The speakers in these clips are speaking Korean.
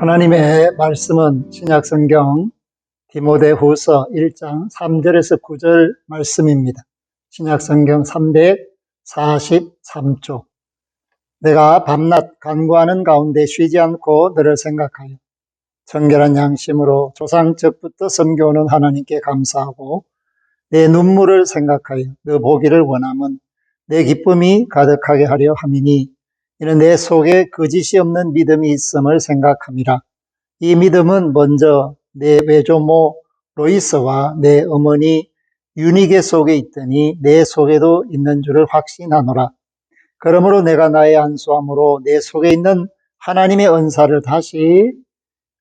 하나님의 말씀은 신약성경 디모데후서 1장 3절에서 9절 말씀입니다. 신약성경 343쪽. 내가 밤낮 간구하는 가운데 쉬지 않고 너를 생각하여 정결한 양심으로 조상적부터 섬겨오는 하나님께 감사하고 내 눈물을 생각하여 너 보기를 원함은 내 기쁨이 가득하게 하려 함이니 이는 내 속에 거짓이 없는 믿음이 있음을 생각함이라. 이 믿음은 먼저 내 외조모 로이스와 내 어머니 유니게 속에 있더니 내 속에도 있는 줄을 확신하노라. 그러므로 내가 나의 안수함으로 내 속에 있는 하나님의 은사를 다시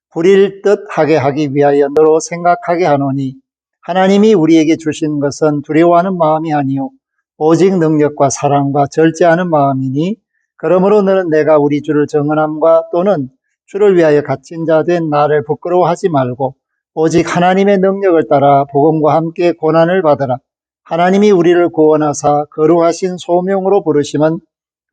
부릴 듯하게 하기 위하여 너로 생각하게 하노니 하나님이 우리에게 주신 것은 두려워하는 마음이 아니요 오직 능력과 사랑과 절제하는 마음이니 그러므로 너는 내가 우리 주를 정언함과 또는 주를 위하여 갇힌 자 된 나를 부끄러워하지 말고 오직 하나님의 능력을 따라 복음과 함께 고난을 받으라. 하나님이 우리를 구원하사 거룩하신 소명으로 부르심은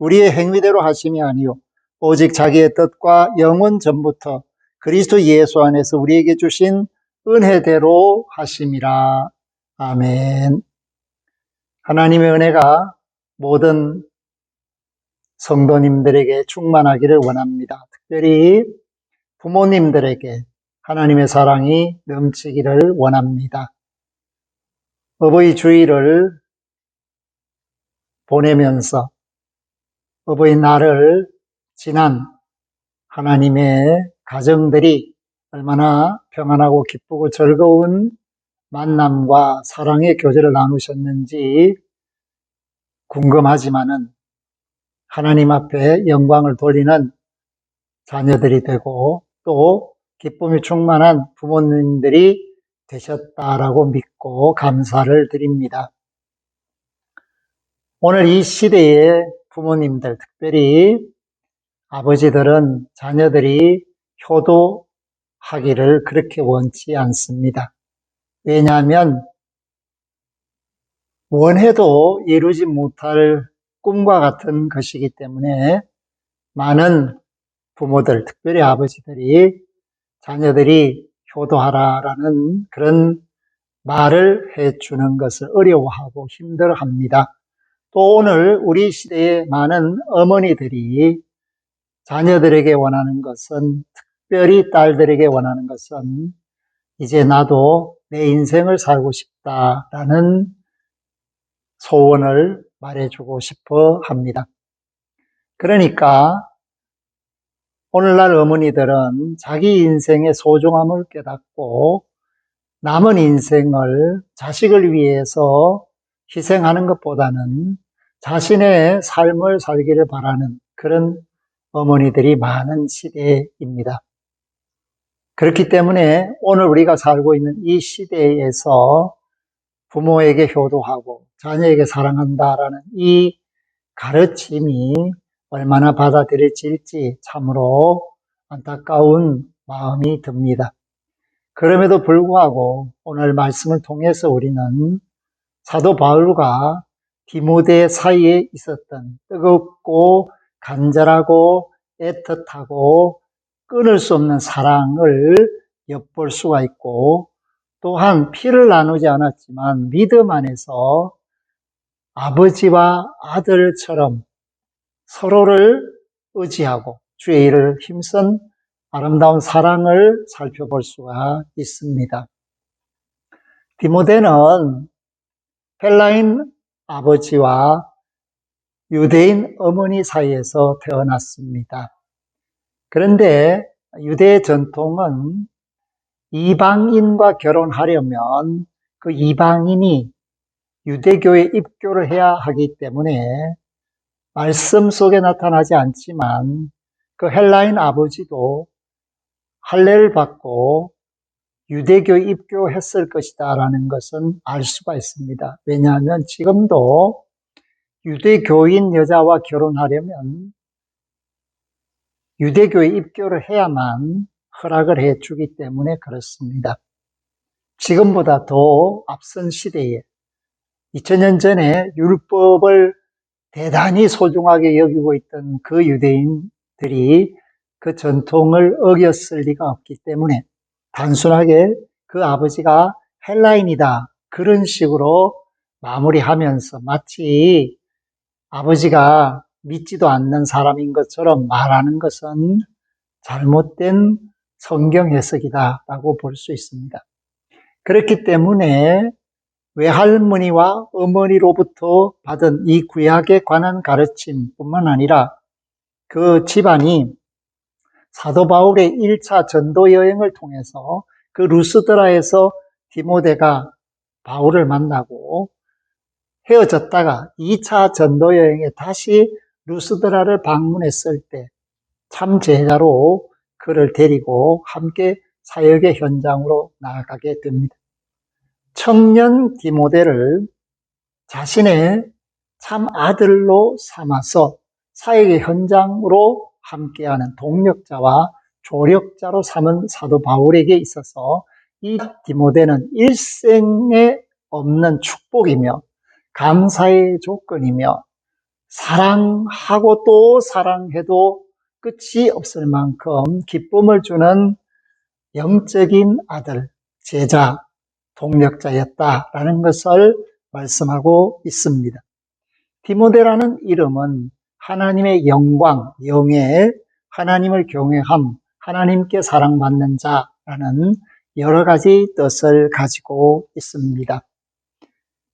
우리의 행위대로 하심이 아니요 오직 자기의 뜻과 영원 전부터 그리스도 예수 안에서 우리에게 주신 은혜대로 하심이라. 아멘. 하나님의 은혜가 모든 성도님들에게 충만하기를 원합니다. 특별히 부모님들에게 하나님의 사랑이 넘치기를 원합니다. 어버이 주일을 보내면서 어버이날을 지난 하나님의 가정들이 얼마나 평안하고 기쁘고 즐거운 만남과 사랑의 교제를 나누셨는지 궁금하지만은 하나님 앞에 영광을 돌리는 자녀들이 되고 또 기쁨이 충만한 부모님들이 되셨다라고 믿고 감사를 드립니다. 오늘 이 시대의 부모님들, 특별히 아버지들은 자녀들이 효도하기를 그렇게 원치 않습니다. 왜냐하면 원해도 이루지 못할 꿈과 같은 것이기 때문에 많은 부모들, 특별히 아버지들이 자녀들이 효도하라라는 그런 말을 해주는 것을 어려워하고 힘들어합니다. 또 오늘 우리 시대의 많은 어머니들이 자녀들에게 원하는 것은, 특별히 딸들에게 원하는 것은 이제 나도 내 인생을 살고 싶다라는 소원을 말해주고 싶어 합니다. 그러니까 오늘날 어머니들은 자기 인생의 소중함을 깨닫고 남은 인생을 자식을 위해서 희생하는 것보다는 자신의 삶을 살기를 바라는 그런 어머니들이 많은 시대입니다. 그렇기 때문에 오늘 우리가 살고 있는 이 시대에서 부모에게 효도하고 자녀에게 사랑한다라는 이 가르침이 얼마나 받아들여질지 참으로 안타까운 마음이 듭니다. 그럼에도 불구하고 오늘 말씀을 통해서 우리는 사도 바울과 디모데 사이에 있었던 뜨겁고 간절하고 애틋하고 끊을 수 없는 사랑을 엿볼 수가 있고 또한 피를 나누지 않았지만 믿음 안에서 아버지와 아들처럼 서로를 의지하고 주의 일을 힘쓴 아름다운 사랑을 살펴볼 수가 있습니다. 디모데는 헬라인 아버지와 유대인 어머니 사이에서 태어났습니다. 그런데 유대 전통은 이방인과 결혼하려면 그 이방인이 유대교에 입교를 해야 하기 때문에 말씀 속에 나타나지 않지만 그 헬라인 아버지도 할례를 받고 유대교에 입교했을 것이다 라는 것은 알 수가 있습니다. 왜냐하면 지금도 유대교인 여자와 결혼하려면 유대교에 입교를 해야만 허락을 해주기 때문에 그렇습니다. 지금보다 더 앞선 시대에 2000년 전에 율법을 대단히 소중하게 여기고 있던 그 유대인들이 그 전통을 어겼을 리가 없기 때문에 단순하게 그 아버지가 헬라인이다 그런 식으로 마무리하면서 마치 아버지가 믿지도 않는 사람인 것처럼 말하는 것은 잘못된 성경 해석이다라고 볼 수 있습니다. 그렇기 때문에 외할머니와 어머니로부터 받은 이 구약에 관한 가르침뿐만 아니라 그 집안이 사도 바울의 1차 전도 여행을 통해서 그 루스드라에서 디모데가 바울을 만나고 헤어졌다가 2차 전도 여행에 다시 루스드라를 방문했을 때 참 제자로 그를 데리고 함께 사역의 현장으로 나아가게 됩니다. 청년 디모데를 자신의 참 아들로 삼아서 사역의 현장으로 함께하는 동력자와 조력자로 삼은 사도 바울에게 있어서 이 디모데는 일생에 없는 축복이며 감사의 조건이며 사랑하고 또 사랑해도 끝이 없을 만큼 기쁨을 주는 영적인 아들, 제자, 동력자였다라는 것을 말씀하고 있습니다. 디모데라는 이름은 하나님의 영광, 영예, 하나님을 경외함, 하나님께 사랑받는 자라는 여러 가지 뜻을 가지고 있습니다.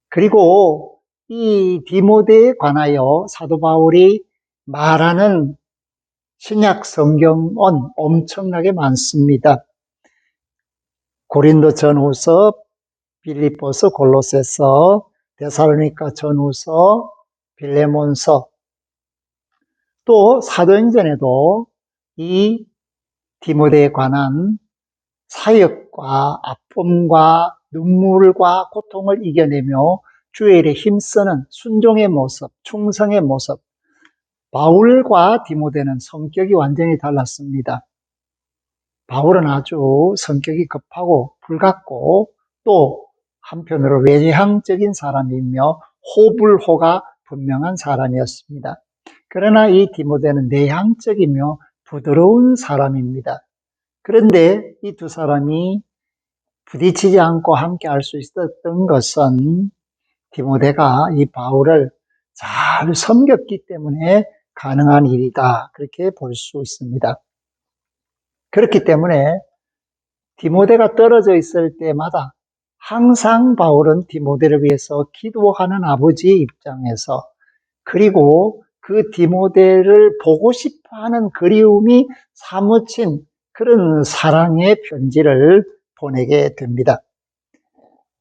그리고 이 디모데에 관하여 사도 바울이 말하는 신약 성경은 엄청나게 많습니다. 고린도 전후서, 빌립보서, 골로새서, 데살로니가 전후서, 빌레몬서, 또 사도행전에도 이 디모데에 관한 사역과 아픔과 눈물과 고통을 이겨내며 주의 일에 힘쓰는 순종의 모습, 충성의 모습, 바울과 디모데는 성격이 완전히 달랐습니다. 바울은 아주 성격이 급하고 불같고 또 한편으로 외향적인 사람이며 호불호가 분명한 사람이었습니다. 그러나 이 디모데는 내향적이며 부드러운 사람입니다. 그런데 이 두 사람이 부딪히지 않고 함께 할 수 있었던 것은 디모데가 이 바울을 잘 섬겼기 때문에 가능한 일이다. 그렇게 볼 수 있습니다. 그렇기 때문에 디모데가 떨어져 있을 때마다 항상 바울은 디모데를 위해서 기도하는 아버지의 입장에서 그리고 그 디모데를 보고 싶어하는 그리움이 사무친 그런 사랑의 편지를 보내게 됩니다.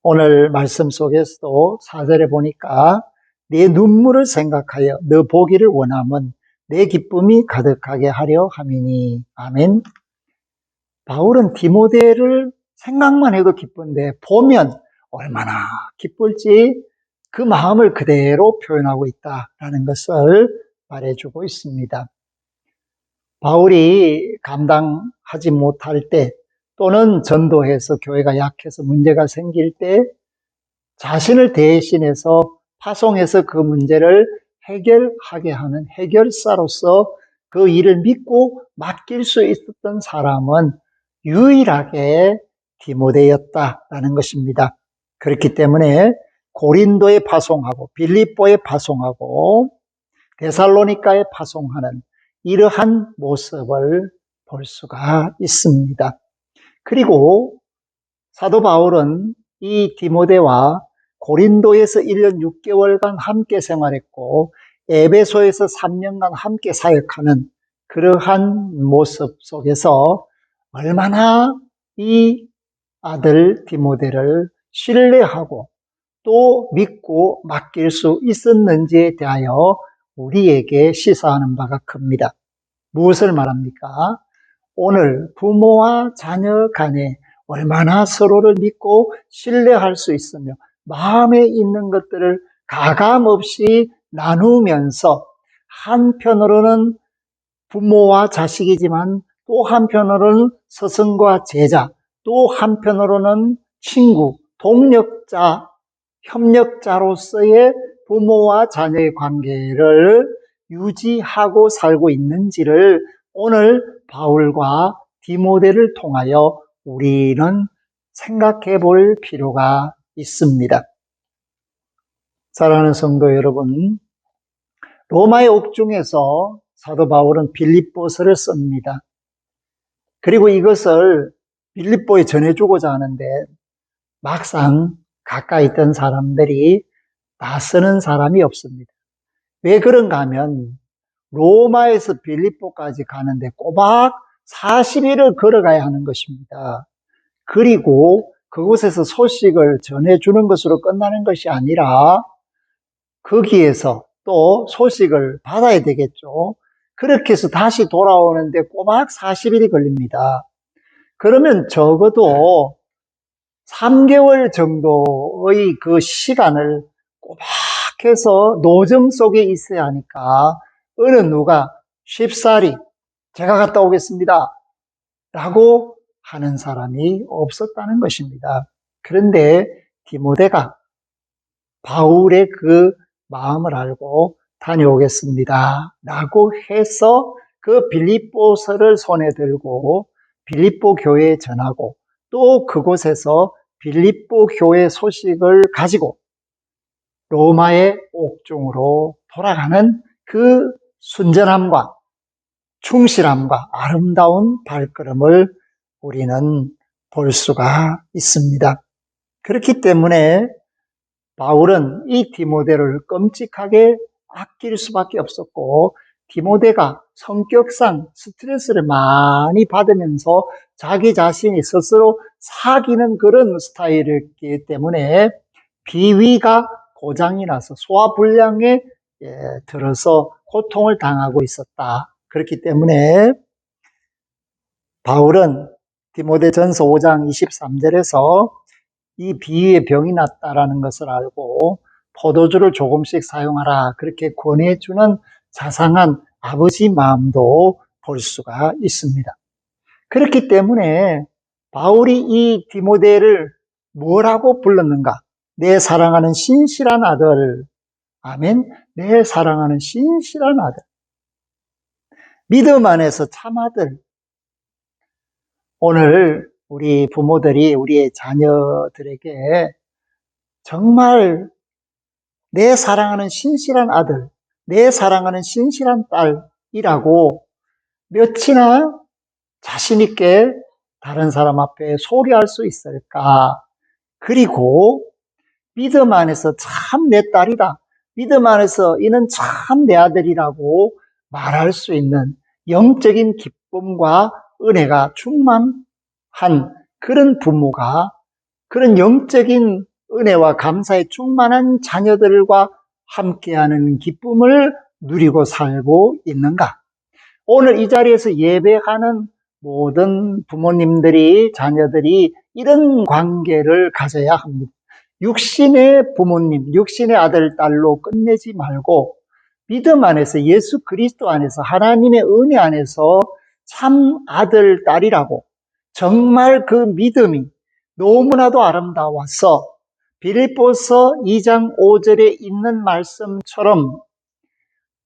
오늘 말씀 속에서도 4절에 보니까 내 눈물을 생각하여 너 보기를 원함은 내 기쁨이 가득하게 하려 함이니. 아멘. 바울은 디모데를 생각만 해도 기쁜데 보면 얼마나 기쁠지 그 마음을 그대로 표현하고 있다라는 것을 말해주고 있습니다. 바울이 감당하지 못할 때 또는 전도해서 교회가 약해서 문제가 생길 때 자신을 대신해서 파송해서 그 문제를 해결하게 하는 해결사로서 그 일을 믿고 맡길 수 있었던 사람은 유일하게 디모데였다라는 것입니다. 그렇기 때문에 고린도에 파송하고 빌립보에 파송하고 데살로니가에 파송하는 이러한 모습을 볼 수가 있습니다. 그리고 사도 바울은 이 디모데와 고린도에서 1년 6개월간 함께 생활했고 에베소에서 3년간 함께 사역하는 그러한 모습 속에서 얼마나 이 아들 디모데를 신뢰하고 또 믿고 맡길 수 있었는지에 대하여 우리에게 시사하는 바가 큽니다. 무엇을 말합니까? 오늘 부모와 자녀 간에 얼마나 서로를 믿고 신뢰할 수 있으며 마음에 있는 것들을 가감없이 나누면서 한편으로는 부모와 자식이지만 또 한편으로는 스승과 제자, 또 한편으로는 친구, 동력자, 협력자로서의 부모와 자녀의 관계를 유지하고 살고 있는지를 오늘 바울과 디모데를 통하여 우리는 생각해 볼 필요가 있습니다. 사랑하는 성도 여러분, 로마의 옥중에서 사도 바울은 빌립보서를 씁니다. 그리고 이것을 빌립보에 전해주고자 하는데 막상 가까이 있던 사람들이 나서는 사람이 없습니다. 왜 그런가 하면 로마에서 빌립보까지 가는데 꼬박 40일을 걸어가야 하는 것입니다. 그리고 그곳에서 소식을 전해주는 것으로 끝나는 것이 아니라 거기에서 또 소식을 받아야 되겠죠. 그렇게 해서 다시 돌아오는데 꼬박 40일이 걸립니다. 그러면 적어도 3개월 정도의 그 시간을 꼬박해서 노정 속에 있어야 하니까 어느 누가 쉽사리 제가 갔다 오겠습니다 라고 하는 사람이 없었다는 것입니다. 그런데 디모데가 바울의 그 마음을 알고 다녀오겠습니다 라고 해서 그 빌립보서를 손에 들고 빌립보 교회에 전하고 또 그곳에서 빌립보 교회 소식을 가지고 로마의 옥중으로 돌아가는 그 순전함과 충실함과 아름다운 발걸음을 우리는 볼 수가 있습니다. 그렇기 때문에 바울은 이 디모데를 끔찍하게 아낄 수밖에 없었고 디모데가 성격상 스트레스를 많이 받으면서 자기 자신이 스스로 사귀는 그런 스타일이기 때문에 비위가 고장이 나서 소화불량에 들어서 고통을 당하고 있었다. 그렇기 때문에 바울은 디모데전서 5장 23절에서 이 비위에 병이 났다라는 것을 알고 포도주를 조금씩 사용하라 그렇게 권해주는 자상한 아버지 마음도 볼 수가 있습니다. 그렇기 때문에 바울이 이 디모데를 뭐라고 불렀는가? 내 사랑하는 신실한 아들. 아멘. 내 사랑하는 신실한 아들. 믿음 안에서 참 아들. 오늘 우리 부모들이 우리의 자녀들에게 정말 내 사랑하는 신실한 아들, 내 사랑하는 신실한 딸이라고 몇이나 자신있게 다른 사람 앞에 소리할 수 있을까? 그리고 믿음 안에서 참 내 딸이다. 믿음 안에서 이는 참 내 아들이라고 말할 수 있는 영적인 기쁨과 은혜가 충만한 그런 부모가 그런 영적인 은혜와 감사에 충만한 자녀들과 함께하는 기쁨을 누리고 살고 있는가? 오늘 이 자리에서 예배하는 모든 부모님들이, 자녀들이 이런 관계를 가져야 합니다. 육신의 부모님, 육신의 아들, 딸로 끝내지 말고 믿음 안에서 예수 그리스도 안에서 하나님의 은혜 안에서 참 아들, 딸이라고 정말 그 믿음이 너무나도 아름다워서 빌립보서 2장 5절에 있는 말씀처럼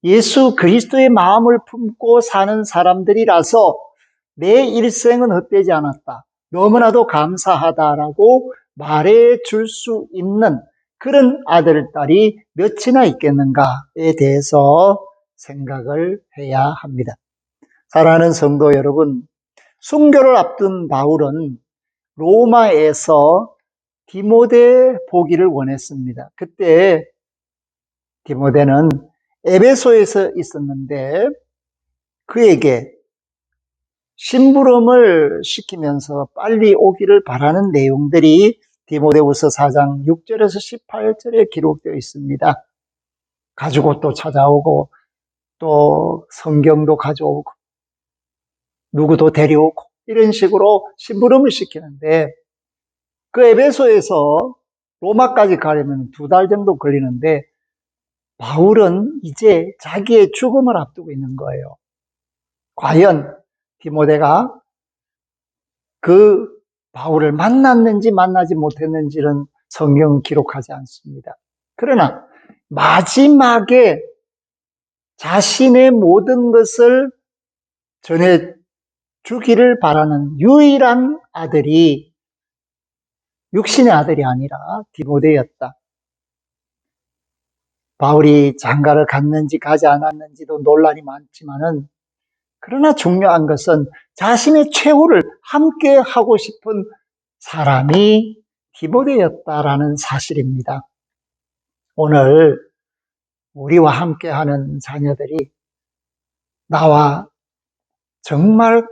예수 그리스도의 마음을 품고 사는 사람들이라서 내 일생은 헛되지 않았다. 너무나도 감사하다라고 말해 줄 수 있는 그런 아들, 딸이 몇이나 있겠는가에 대해서 생각을 해야 합니다. 사랑하는 성도 여러분, 순교를 앞둔 바울은 로마에서 디모데 보기를 원했습니다. 그때 디모데는 에베소에서 있었는데 그에게 심부름을 시키면서 빨리 오기를 바라는 내용들이 디모데후서 4장 6절에서 18절에 기록되어 있습니다. 가지고 또 찾아오고 또 성경도 가져오고 누구도 데려오고 이런 식으로 심부름을 시키는데 그 에베소에서 로마까지 가려면 2달 정도 걸리는데 바울은 이제 자기의 죽음을 앞두고 있는 거예요. 과연 디모데가 그 바울을 만났는지 만나지 못했는지는 성경은 기록하지 않습니다. 그러나 마지막에 자신의 모든 것을 전해주기를 바라는 유일한 아들이 육신의 아들이 아니라 디모데였다. 바울이 장가를 갔는지 가지 않았는지도 논란이 많지만은, 그러나 중요한 것은 자신의 최후를 함께 하고 싶은 사람이 디모데였다라는 사실입니다. 오늘 우리와 함께하는 자녀들이 나와 정말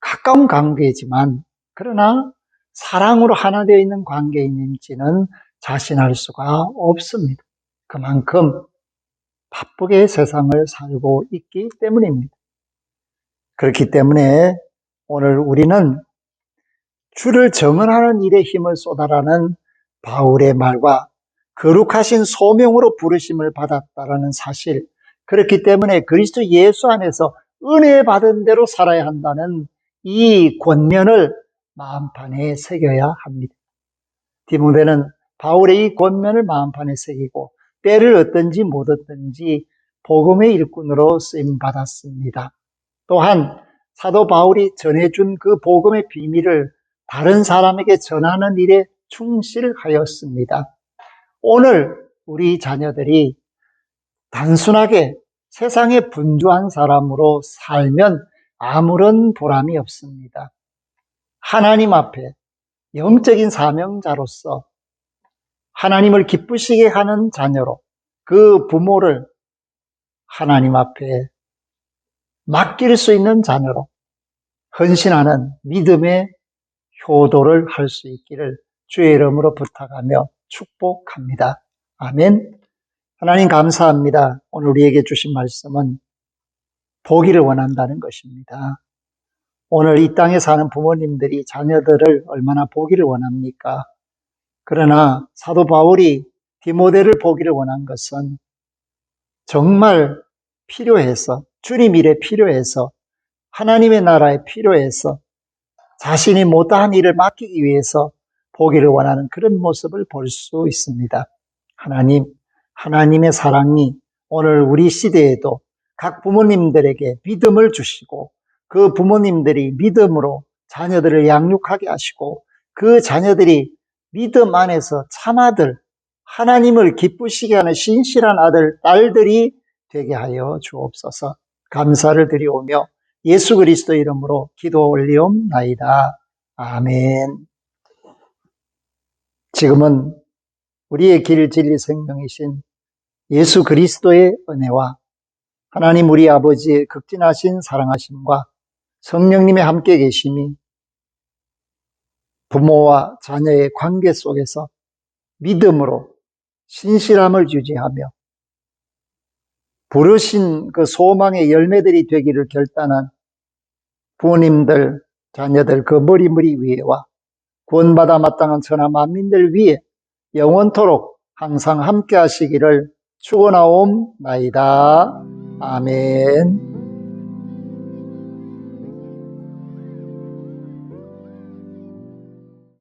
가까운 관계지만, 그러나 사랑으로 하나 되어 있는 관계인지는 자신할 수가 없습니다. 그만큼 바쁘게 세상을 살고 있기 때문입니다. 그렇기 때문에 오늘 우리는 주를 정언하는 일에 힘을 쏟아라는 바울의 말과 거룩하신 소명으로 부르심을 받았다라는 사실, 그렇기 때문에 그리스도 예수 안에서 은혜 받은 대로 살아야 한다는 이 권면을 마음판에 새겨야 합니다. 디모데는 바울의 이 권면을 마음판에 새기고 때를 얻든지 못 얻든지 복음의 일꾼으로 쓰임 받았습니다. 또한 사도 바울이 전해준 그 복음의 비밀을 다른 사람에게 전하는 일에 충실하였습니다. 오늘 우리 자녀들이 단순하게 세상에 분주한 사람으로 살면 아무런 보람이 없습니다. 하나님 앞에 영적인 사명자로서 하나님을 기쁘시게 하는 자녀로 그 부모를 하나님 앞에 맡길 수 있는 자녀로 헌신하는 믿음의 효도를 할 수 있기를 주의 이름으로 부탁하며 축복합니다. 아멘. 하나님 감사합니다. 오늘 우리에게 주신 말씀은 보기를 원한다는 것입니다. 오늘 이 땅에 사는 부모님들이 자녀들을 얼마나 보기를 원합니까? 그러나 사도 바울이 디모데를 보기를 원한 것은 정말 필요해서, 주님 일에 필요해서, 하나님의 나라에 필요해서 자신이 못한 일을 맡기기 위해서 보기를 원하는 그런 모습을 볼 수 있습니다. 하나님의 사랑이 오늘 우리 시대에도 각 부모님들에게 믿음을 주시고 그 부모님들이 믿음으로 자녀들을 양육하게 하시고 그 자녀들이 믿음 안에서 참아들, 하나님을 기쁘시게 하는 신실한 아들, 딸들이 되게 하여 주옵소서. 감사를 드리오며 예수 그리스도 이름으로 기도 올리옵나이다. 아멘. 지금은 우리의 길, 진리, 생명이신 예수 그리스도의 은혜와 하나님 우리 아버지의 극진하신 사랑하심과 성령님의 함께 계심이 부모와 자녀의 관계 속에서 믿음으로 신실함을 유지하며 부르신 그 소망의 열매들이 되기를 결단한 부모님들, 자녀들 그 머리머리 위에와 구원받아 마땅한 천하 만민들 위에 영원토록 항상 함께 하시기를 축원하옵나이다. 아멘.